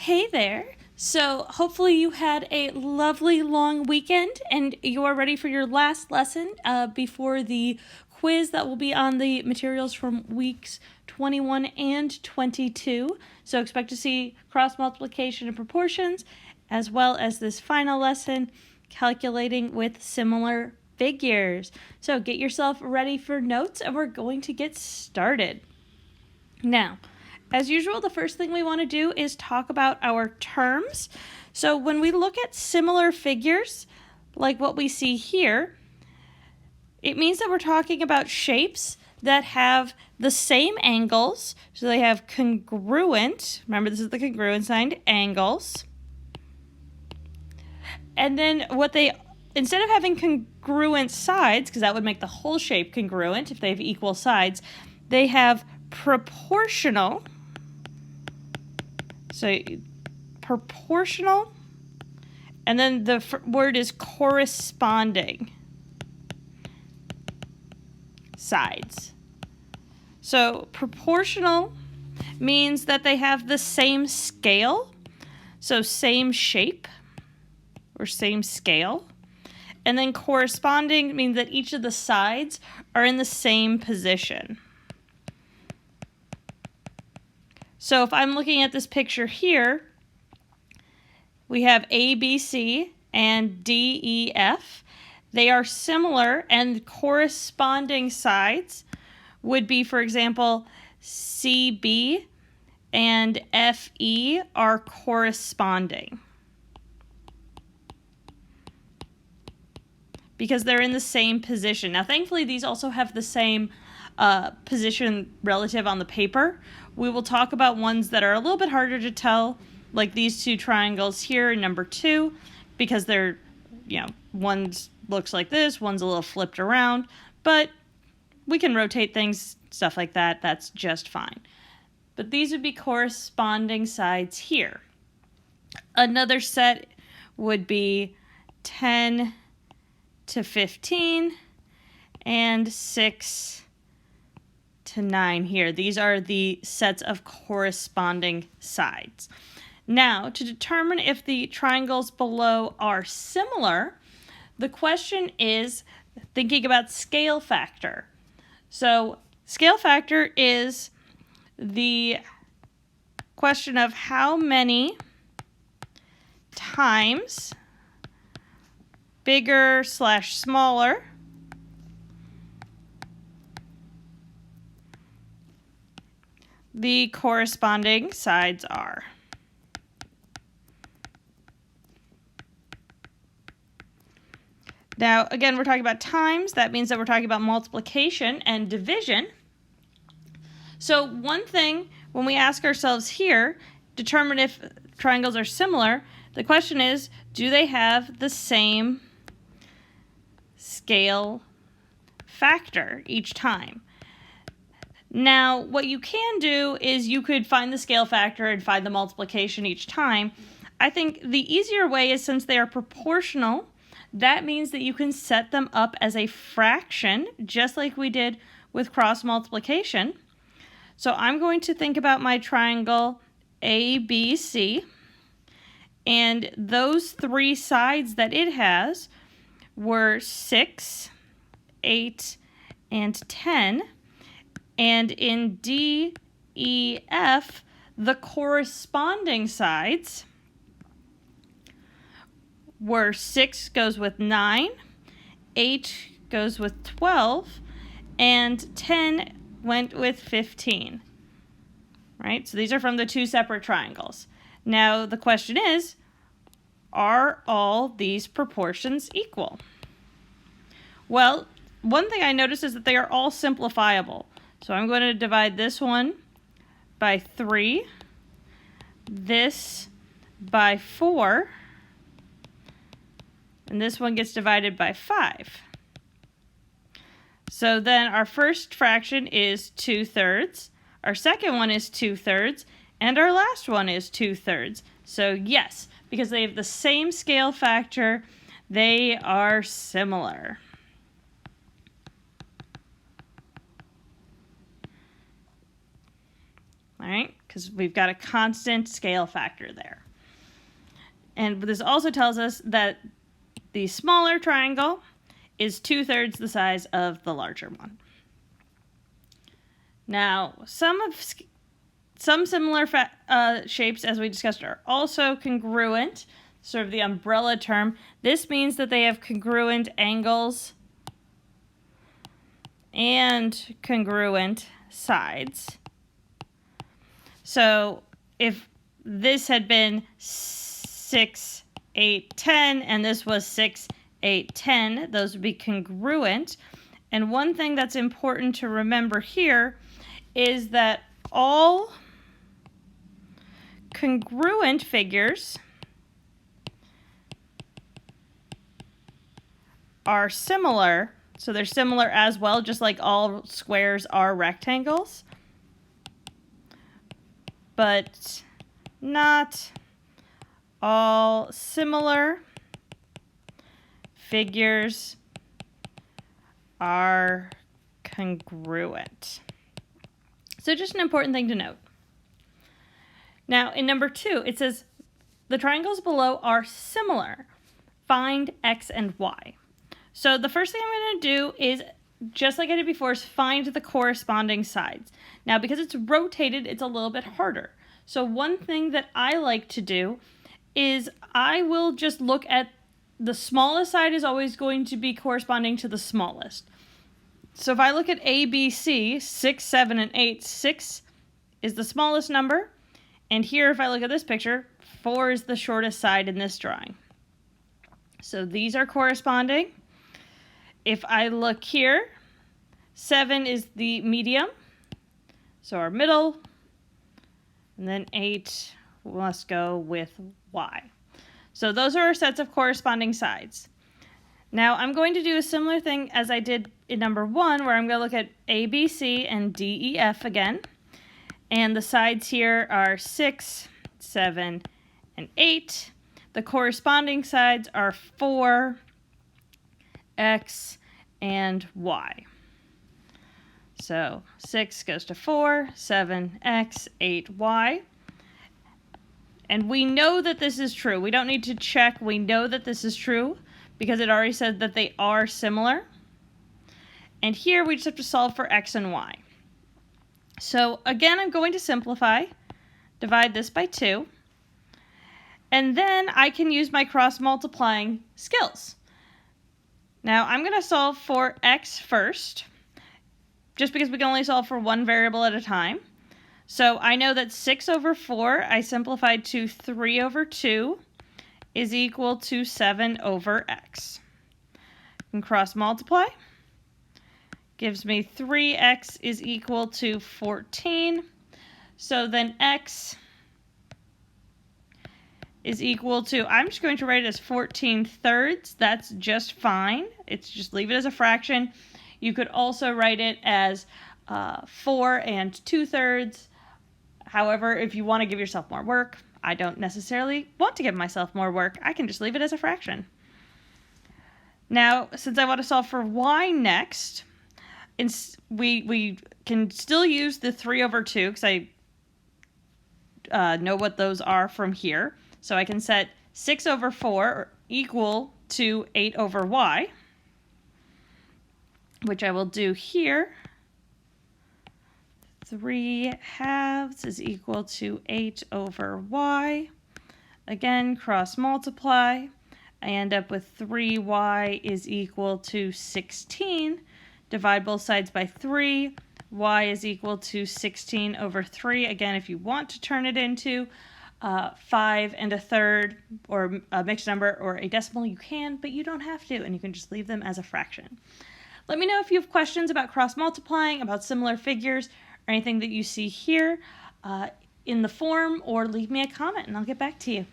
Hey there. So, hopefully, you had a lovely long weekend and you are ready for your last lesson before the quiz that will be on the materials from weeks 21 and 22. So, expect to see cross multiplication and proportions, as well as this final lesson, calculating with similar figures. So, get yourself ready for notes and we're going to get started. Now, as usual, the first thing we want to do is talk about our terms. So when we look at similar figures, like what we see here, it means that we're talking about shapes that have the same angles. So they have congruent, remember this is the congruent sign, angles. And then instead of having congruent sides, because that would make the whole shape congruent if they have equal sides, they have proportional. So proportional, and then the word is corresponding sides. So proportional means that they have the same scale, so same shape or same scale. And then corresponding means that each of the sides are in the same position. So if I'm looking at this picture here, we have A, B, C, and D, E, F. They are similar, and corresponding sides would be, for example, C, B, and F, E are corresponding, because they're in the same position. Now, thankfully, these also have the same position relative on the paper. We will talk about ones that are a little bit harder to tell, like these two triangles here in number 2, because they're, one looks like this, one's a little flipped around, but we can rotate things, stuff like that. That's just fine. But these would be corresponding sides here. Another set would be 10 to 15 and 6 to 9 here. These are the sets of corresponding sides. Now, to determine if the triangles below are similar, the question is thinking about scale factor. So, scale factor is the question of how many times bigger / smaller the corresponding sides are. Now, again, we're talking about times. That means that we're talking about multiplication and division. So one thing, when we ask ourselves here, determine if triangles are similar, the question is, do they have the same scale factor each time? Now, what you can do is you could find the scale factor and find the multiplication each time. I think the easier way is, since they are proportional, that means that you can set them up as a fraction, just like we did with cross multiplication. So I'm going to think about my triangle ABC, and those 3 sides that it has were 6, 8, and 10. And in D, E, F, the corresponding sides were 6 goes with 9, 8 goes with 12, and 10 went with 15. Right? So these are from the 2 separate triangles. Now the question is, are all these proportions equal? Well, one thing I noticed is that they are all simplifiable. So I'm going to divide this one by 3, this by 4, and this one gets divided by 5. So then our first fraction is 2/3, our second one is 2/3, and our last one is 2/3. So yes, because they have the same scale factor, they are similar. All right, because we've got a constant scale factor there. And this also tells us that the smaller triangle is 2/3 the size of the larger one. Now, some similar shapes, as we discussed, are also congruent, sort of the umbrella term. This means that they have congruent angles and congruent sides. So if this had been 6, 8, 10, and this was 6, 8, 10, those would be congruent. And one thing that's important to remember here is that all congruent figures are similar. So they're similar as well, just like all squares are rectangles. But not all similar figures are congruent. So just an important thing to note. Now, in number 2, it says the triangles below are similar. Find x and y. So the first thing I'm going to do is, just like I did before, is find the corresponding sides. Now, because it's rotated, it's a little bit harder. So one thing that I like to do is I will just look at the smallest side is always going to be corresponding to the smallest. So if I look at A, B, C, 6, 7, and 8, 6 is the smallest number. And here, if I look at this picture, 4 is the shortest side in this drawing. So these are corresponding. If I look here, 7 is the medium, so our middle, and then 8 must go with y. So those are our sets of corresponding sides. Now I'm going to do a similar thing as I did in number 1, where I'm going to look at A, B, C, and D, E, F again. And the sides here are 6, 7, and 8. The corresponding sides are 4, X, and Y. So 6 goes to 4, 7, X, 8, Y. And we know that this is true. We don't need to check. We know that this is true because it already said that they are similar. And here we just have to solve for X and Y. So again, I'm going to simplify, divide this by 2, and then I can use my cross-multiplying skills. Now I'm going to solve for X first, just because we can only solve for one variable at a time. So I know that 6 over 4, I simplified to 3 over 2, is equal to 7 over X. And cross-multiply gives me 3x is equal to 14. So then x is equal to, I'm just going to write it as 14/3. That's just fine. It's just leave it as a fraction. You could also write it as 4 and 2/3. However, if you want to give yourself more work, I don't necessarily want to give myself more work. I can just leave it as a fraction. Now, since I want to solve for y next, we can still use the 3 over 2 because I know what those are from here. So I can set 6 over 4 equal to 8 over y, which I will do here. 3/2 is equal to 8 over y. Again, cross multiply. I end up with 3y is equal to 16. Divide both sides by 3. Y is equal to 16 over 3. Again, if you want to turn it into 5 1/3 or a mixed number or a decimal, you can, but you don't have to, and you can just leave them as a fraction. Let me know if you have questions about cross multiplying, about similar figures, or anything that you see here in the form, or leave me a comment and I'll get back to you.